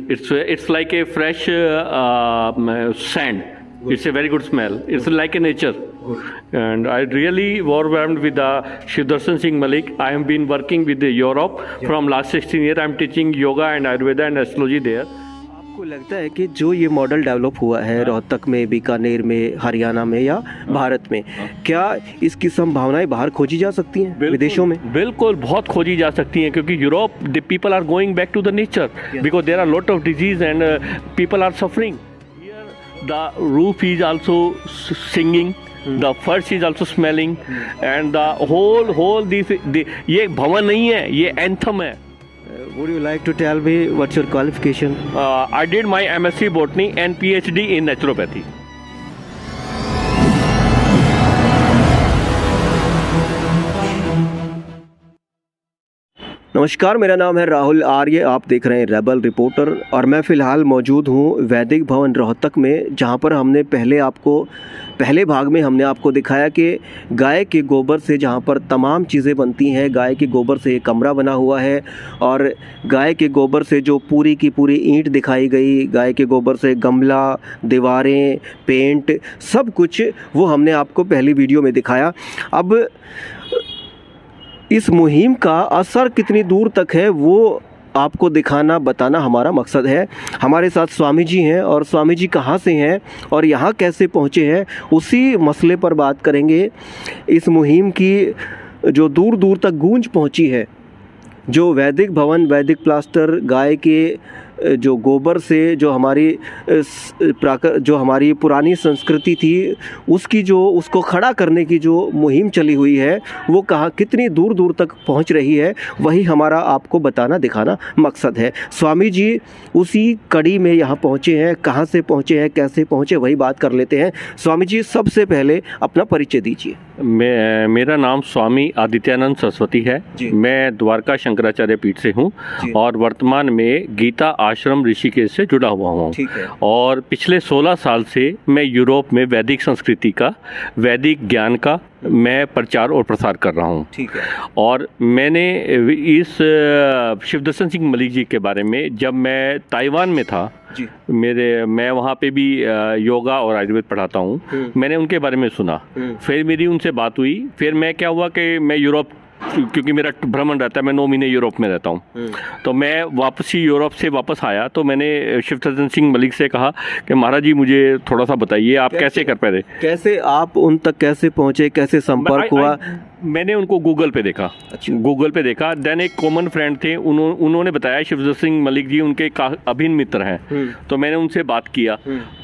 It's like a fresh sand. It's a very good smell. It's like a nature. And I really overwhelmed with Shiv Darshan Singh Malik. I have been working with Europe from last 16 years. I'm teaching yoga and Ayurveda and astrology there. आपको लगता है कि जो ये model develop हुआ है रोहतक में, बीकानेर में, हरियाणा में या भारत में, क्या इसकी संभावनाएं बाहर खोजी जा सकती हैं विदेशों में? बिल्कुल बहुत खोजी जा सकती हैं, क्योंकि Europe the people are going back to the nature because there are lot of disease and people are suffering. The roof is also singing, the first is also smelling, and the whole this ये भवन नहीं है, ये anthem है. Would you like to tell me what's your qualification? I did my MSc Botany and PhD in Naturopathy. नमस्कार, मेरा नाम है राहुल आर्य. आप देख रहे हैं रेबल रिपोर्टर और मैं फ़िलहाल मौजूद हूँ वैदिक भवन रोहतक में, जहाँ पर हमने पहले भाग में हमने आपको दिखाया कि गाय के गोबर से जहाँ पर तमाम चीज़ें बनती हैं. गाय के गोबर से एक कमरा बना हुआ है और गाय के गोबर से जो पूरी की पूरी ईंट दिखाई गई, गाय के गोबर से गमला, दीवारें, पेंट, सब कुछ वो हमने आपको पहली वीडियो में दिखाया. अब इस मुहिम का असर कितनी दूर तक है वो आपको दिखाना, बताना हमारा मकसद है. हमारे साथ स्वामी जी हैं और स्वामी जी कहाँ से हैं और यहाँ कैसे पहुँचे हैं, उसी मसले पर बात करेंगे. इस मुहिम की जो दूर दूर तक गूंज पहुँची है, जो वैदिक भवन, वैदिक प्लास्टर, गाय के जो गोबर से जो हमारी पुरानी संस्कृति थी उसको खड़ा करने की जो मुहिम चली हुई है, वो कहाँ कितनी दूर दूर तक पहुंच रही है, वही हमारा आपको बताना, दिखाना मकसद है. स्वामी जी उसी कड़ी में यहाँ पहुँचे हैं. कहाँ से पहुँचे हैं, कैसे पहुँचे, वही बात कर लेते हैं. स्वामी जी सबसे पहले अपना परिचय दीजिए. मेरा नाम स्वामी आदित्यानंद सरस्वती है. मैं द्वारका शंकराचार्य पीठ से हूँ और वर्तमान में गीता आश्रम ऋषिकेश से जुड़ा हुआ हूँ. और पिछले 16 साल से मैं यूरोप में वैदिक संस्कृति का, वैदिक ज्ञान का मैं प्रचार और प्रसार कर रहा हूँ. ठीक है. और मैंने इस शिव दर्शन सिंह मलिक जी के बारे में, जब मैं ताइवान में था, मैं वहाँ पे भी योगा और आयुर्वेद पढ़ाता हूँ, मैंने उनके बारे में सुना. फिर मेरी उनसे बात हुई. फिर मैं क्या हुआ कि मैं यूरोप, क्योंकि मेरा भ्रमण रहता है, मैं 9 महीने यूरोप में रहता हूँ, तो मैं वापसी यूरोप से वापस आया तो मैंने शिव दर्शन सिंह मलिक से कहा कि महाराज जी मुझे थोड़ा सा बताइए आप कैसे कर पाए, कैसे आप उन तक कैसे पहुँचे, कैसे संपर्क हुआ? मैंने उनको गूगल पे देखा. गूगल पे देखा. देन एक कॉमन फ्रेंड थे, उन्होंने बताया शिव दर्शन सिंह मलिक जी उनके अभिन्न मित्र हैं. तो मैंने उनसे बात किया.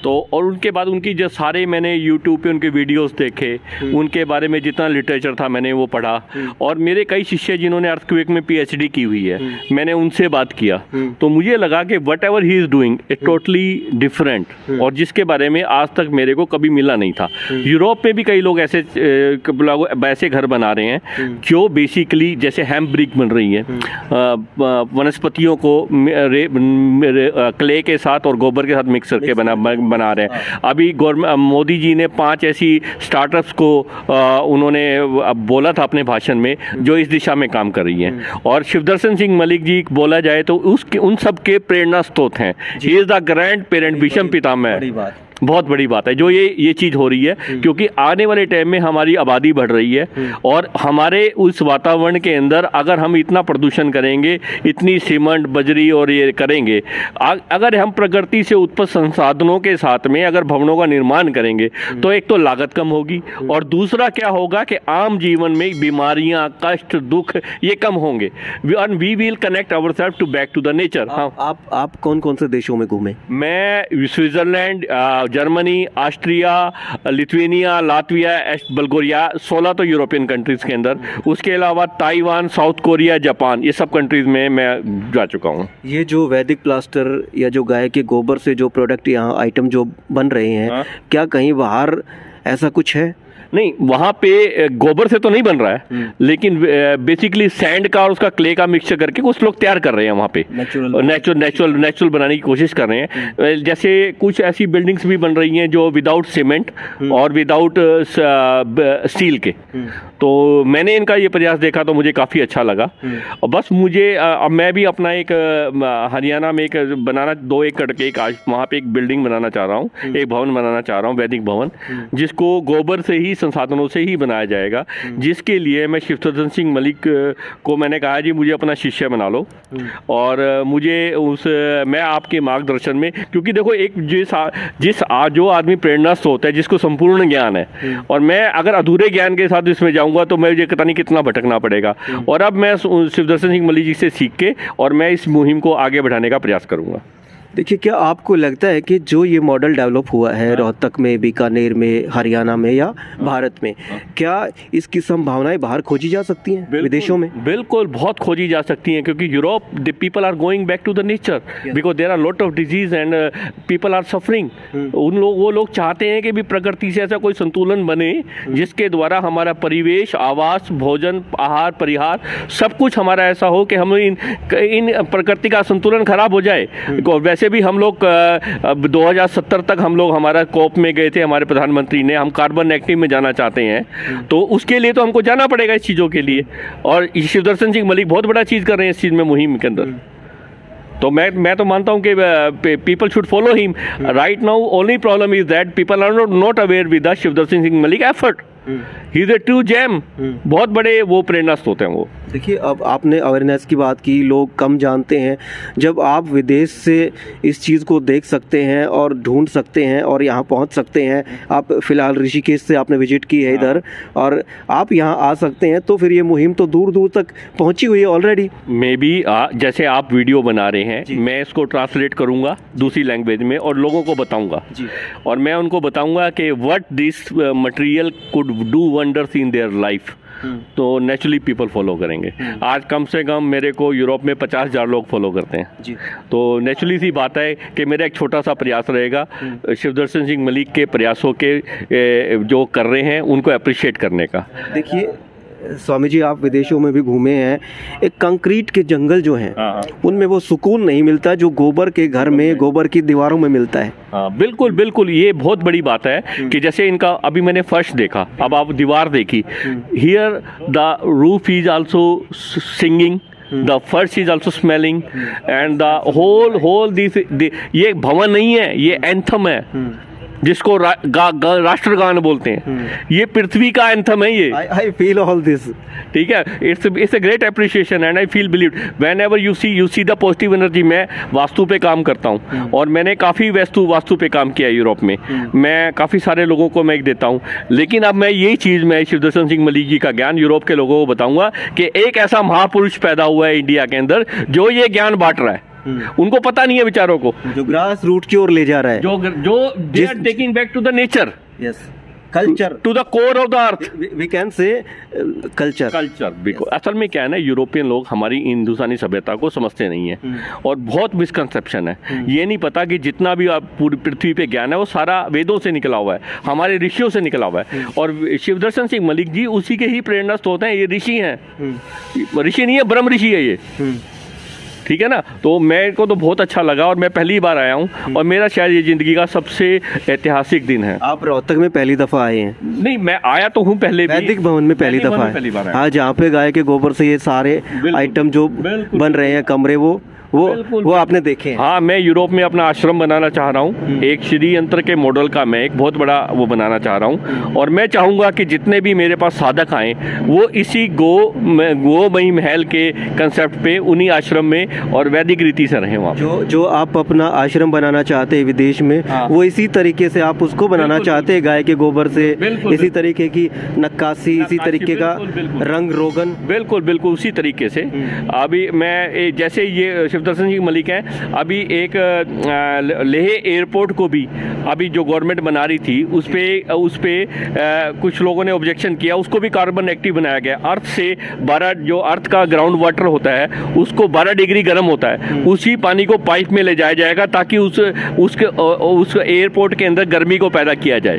तो और उनके बाद उनकी जो सारे मैंने यूट्यूब पे उनके वीडियोस देखे, उनके बारे में जितना लिटरेचर था मैंने वो पढ़ा. और मेरे कई शिष्य जिन्होंने अर्थक्वेक में PhD की हुई है, मैंने उनसे बात किया. तो मुझे लगा कि what ever he is doing it totally different, और जिसके बारे में आज तक मेरे को कभी मिला नहीं था. यूरोप में भी कई लोग ऐसे घर बना रहे हैं जो बेसिकली जैसे हैम्प ब्रिक बन रही है, वनस्पतियों को क्ले के साथ और गोबर के साथ मिक्स करके बना रहे हैं. अभी मोदी जी ने 5 ऐसी स्टार्टअप्स को उन्होंने बोला था अपने भाषण में जो इस दिशा में काम कर रही हैं. और शिव दर्शन सिंह मलिक जी बोला जाए तो उन सब के प्रेरणा स्रोत हैं. He is the grand parent, Bhishma Pitamah. बहुत बड़ी बात है जो ये चीज़ हो रही है, क्योंकि आने वाले टाइम में हमारी आबादी बढ़ रही है और हमारे उस वातावरण के अंदर अगर हम इतना प्रदूषण करेंगे, इतनी सीमेंट, बजरी और ये करेंगे, अगर हम प्रकृति से उत्पन्न संसाधनों के साथ में अगर भवनों का निर्माण करेंगे तो एक तो लागत कम होगी और दूसरा क्या होगा कि आम जीवन में बीमारियां, कष्ट, दुख ये कम होंगे. We will connect ourselves to back to the nature. आप कौन कौन से देशों में घूमे? मैं Switzerland, Germany, Austria, Lithuania, Latvia, Bulgaria, 16 तो यूरोपियन कंट्रीज़ के अंदर. उसके अलावा ताइवान, साउथ कोरिया, जापान, ये सब कंट्रीज़ में मैं जा चुका हूँ. ये जो वैदिक प्लास्टर या जो गाय के गोबर से जो प्रोडक्ट यहाँ आइटम जो बन रहे हैं, क्या कहीं बाहर ऐसा कुछ है? नहीं, वहाँ पे गोबर से तो नहीं बन रहा है, लेकिन बेसिकली सैंड का और उसका क्ले का मिक्सचर करके कुछ लोग तैयार कर रहे हैं वहाँ पे, नेचुरल बनाने की कोशिश कर रहे हैं। जैसे कुछ ऐसी बिल्डिंग्स भी बन रही हैं जो विदाउट सीमेंट और विदाउट स्टील के। तो मैंने इनका ये प्रयास देखा तो मुझे काफ़ी अच्छा लगा। और बस मुझे अब मैं भी अपना एक हरियाणा में एक बनाना 2 एकड़ के वहाँ पे एक बिल्डिंग बनाना चाह रहा हूँ, एक भवन बनाना चाह रहा हूँ, वैदिक भवन, जिसको गोबर से ही, संसाधनों से ही बनाया जाएगा। जिसके लिए मैं शिवदर्शन सिंह मलिक को मैंने कहा जी मुझे अपना शिष्य बना लो, और मुझे मैं आपके मार्गदर्शन में, क्योंकि देखो एक जो आदमी प्रेरणा स्रोत है, जिसको संपूर्ण ज्ञान है, और मैं अगर अधूरे ज्ञान के साथ इसमें जाऊंगा तो मुझे पता नहीं कितना भटकना पड़ेगा। और अब मैं शिवदर्शन सिंह मलिक जी से सीख के और मैं इस मुहिम को आगे बढ़ाने का प्रयास करूंगा। देखिए, क्या आपको लगता है कि जो ये मॉडल डेवलप हुआ है रोहतक में, बीकानेर में, हरियाणा में या भारत में, क्या इसकी संभावनाएं बाहर खोजी जा सकती हैं, विदेशों में? बिल्कुल, बहुत खोजी जा सकती हैं, क्योंकि Europe the people are going back to the nature because there are lot of disease and people are suffering. वो लोग चाहते हैं कि भी प्रकृति से ऐसा कोई संतुलन बने जिसके द्वारा हमारा परिवेश, आवास, भोजन, आहार, परिहार सब कुछ हमारा ऐसा हो कि हम इन प्रकृति का संतुलन खराब हो जाए। वैसे भी हम लोग 2070 तक हम लोग हमारा कोप में गए थे, हमारे प्रधानमंत्री ने, हम कार्बन नेगेटिव में जाना चाहते हैं, तो उसके लिए तो हमको जाना पड़ेगा इस चीज़ों के लिए। और शिवदर्शन सिंह मलिक बहुत बड़ा चीज़ कर रहे हैं इस चीज़ में, मुहिम के अंदर। तो मैं तो मानता हूं कि people should follow him. Right now only problem is that people are not aware with the Shivdarshan Singh Malik effort. He is a true gem. बहुत बड़े वो प्रेरणा स्रोत हैं वो। देखिए, अब आपने अवेयरनेस की बात की, लोग कम जानते हैं। जब आप विदेश से इस चीज़ को देख सकते हैं और ढूंढ सकते हैं और यहाँ पहुँच सकते हैं, आप फिलहाल ऋषिकेश से आपने विजिट की है इधर, और आप यहाँ आ सकते हैं, तो फिर ये मुहिम तो दूर दूर तक पहुँची हुई है ऑलरेडी। मे बी जैसे आप वीडियो बना रहे हैं, मैं इसको ट्रांसलेट करूँगा दूसरी लैंग्वेज में और लोगों को बताऊँगा, और मैं उनको बताऊँगा कि what this material could do wonders in their life. तो नेचुरली पीपल फॉलो करेंगे। आज कम से कम मेरे को यूरोप में 50,000 लोग फॉलो करते हैं जी। तो नेचुरली सी बात है कि मेरा एक छोटा सा प्रयास रहेगा शिवदर्शन सिंह मलिक के प्रयासों के जो कर रहे हैं उनको अप्रिशिएट करने का। देखिए स्वामी जी, आप विदेशों में भी घूमे हैं, एक कंक्रीट के जंगल जो हैं उनमें वो सुकून नहीं मिलता जो गोबर के घर में, गोबर की दीवारों में मिलता है। बिल्कुल बिल्कुल, ये बहुत बड़ी बात है कि जैसे इनका अभी मैंने फर्श देखा, अब आप दीवार देखी, here the roof is also singing, the फर्श is also smelling and the whole this, ये भवन नहीं है, ये एंथम है जिसको राष्ट्रगान बोलते हैं। ये पृथ्वी का एंथम है। ये आई फील ऑल दिस, ठीक है। It's a great appreciation and I feel believe when ever you see the positive energy. मैं वास्तु पे काम करता हूँ और मैंने काफ़ी वास्तु पे काम किया यूरोप में। मैं काफ़ी सारे लोगों को मैं एक देता हूँ, लेकिन अब मैं यही चीज़ मैं शिवदर्शन सिंह मलिक जी का ज्ञान यूरोप के लोगों को बताऊंगा कि एक ऐसा महापुरुष पैदा हुआ है इंडिया के अंदर जो ये ज्ञान बांट रहा है। उनको पता नहीं है बेचारों को, जो ग्रास रूट की ओर ले जा रहा है, जो they are taking back to the nature, yes, culture, to the core of the earth, we can say culture. बिल्कुल असल में क्या है ना, यूरोपियन लोग हमारी हिंदुस्तानी सभ्यता को समझते नहीं है और बहुत मिसकंसेप्शन है। ये नहीं पता कि जितना भी आप पूरी पृथ्वी पे ज्ञान है वो सारा वेदों से निकला हुआ है, हमारे ऋषियों से निकला हुआ है। और शिवदर्शन सिंह मलिक जी उसी के ही प्रेरणा स्रोत हैं। ये ऋषि हैं, ऋषि नहीं है, ब्रह्म ऋषि है ये, ठीक है ना। तो मेरे को तो बहुत अच्छा लगा और मैं पहली बार आया हूँ और मेरा शायद ये ज़िंदगी का सबसे ऐतिहासिक दिन है। आप रोहतक में पहली दफ़ा आए हैं? नहीं, मैं आया तो हूँ पहले भी, वैदिक भवन में पहली दफ़ा है। हाँ, जहाँ पे गाय के गोबर से ये सारे आइटम जो बन रहे हैं, कमरे, वो आपने देखे हैं? हाँ, मैं यूरोप में अपना आश्रम बनाना चाह रहा हूँ। एक श्री यंत्र के मॉडल का मैं एक बहुत बड़ा वो बनाना चाह रहा हूँ और मैं चाहूँगा कि जितने भी मेरे पास साधक आए वो इसी गोमयी महल के कंसेप्ट पे उन्हीं आश्रम में और वैदिक रीति से रहें वहाँ। जो आप अपना आश्रम बनाना चाहते हैं विदेश में, वो इसी तरीके से आप उसको बनाना चाहते हैं, गाय के गोबर से, इसी तरीके की नक्काशी, इसी तरीके का रंग रोगन? बिल्कुल बिल्कुल उसी तरीके से। अभी मैं जैसे ये शिवदर्शन सिंह मलिक हैं, अभी एक लेह एयरपोर्ट को भी अभी जो गवर्नमेंट बना रही थी उस पे कुछ लोगों ने ऑब्जेक्शन किया, उसको भी कार्बन एक्टिव बनाया गया। अर्थ से 12 जो अर्थ का ग्राउंड वाटर होता है उसको 12 डिग्री गर्म होता है, उसी पानी को पाइप में ले जाया जाएगा ताकि उस एयरपोर्ट के अंदर गर्मी को पैदा किया जाए।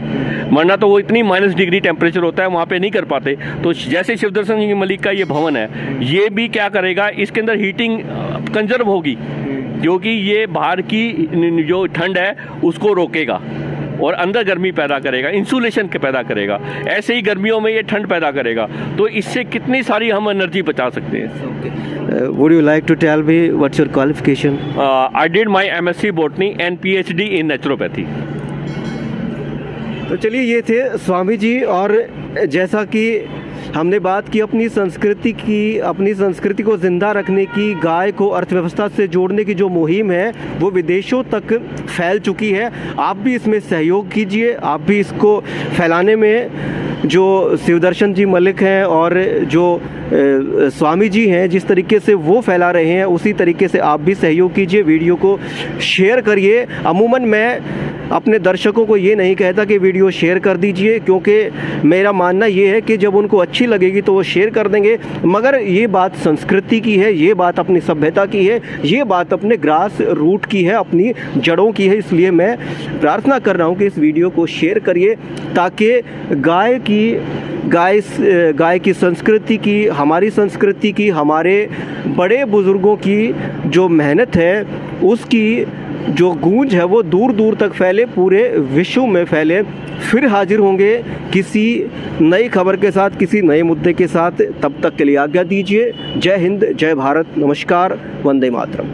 वरना तो वो इतनी -डिग्री टेम्परेचर होता है, वहाँ पे नहीं कर पाते। तो जैसे शिवदर्शन सिंह मलिक का ये भवन है, ये भी क्या करेगा, इसके अंदर हीटिंग कंजर्व होगी, क्योंकि ये बाहर की जो ठंड है उसको रोकेगा और अंदर गर्मी पैदा करेगा, इंसुलेशन के पैदा करेगा। ऐसे ही गर्मियों में ये ठंड पैदा करेगा, तो इससे कितनी सारी हम एनर्जी बचा सकते हैं। Would you like to tell me what's your qualification? I did my MSc botany and PhD in naturopathy. तो चलिए, ये थे स्वामी जी। और जैसा कि हमने बात की अपनी संस्कृति को ज़िंदा रखने की, गाय को अर्थव्यवस्था से जोड़ने की जो मुहिम है वो विदेशों तक फैल चुकी है। आप भी इसमें सहयोग कीजिए, आप भी इसको फैलाने में, जो शिवदर्शन जी मलिक हैं और जो स्वामी जी हैं, जिस तरीके से वो फैला रहे हैं उसी तरीके से आप भी सहयोग कीजिए, वीडियो को शेयर करिए। अमूमन मैं अपने दर्शकों को ये नहीं कहता कि वीडियो शेयर कर दीजिए, क्योंकि मेरा मानना ये है कि जब उनको अच्छी लगेगी तो वो शेयर कर देंगे, मगर ये बात संस्कृति की है, ये बात अपनी सभ्यता की है, ये बात अपने ग्रास रूट की है, अपनी जड़ों की है। इसलिए मैं प्रार्थना कर रहा हूँ कि इस वीडियो को शेयर करिए, ताकि गाय की संस्कृति की, हमारी संस्कृति की, हमारे बड़े बुज़ुर्गों की जो मेहनत है उसकी जो गूंज है वो दूर दूर तक फैले, पूरे विश्व में फैले। फिर हाजिर होंगे किसी नई खबर के साथ, किसी नए मुद्दे के साथ। तब तक के लिए आज्ञा दीजिए। जय हिंद, जय भारत, नमस्कार, वंदे मातरम।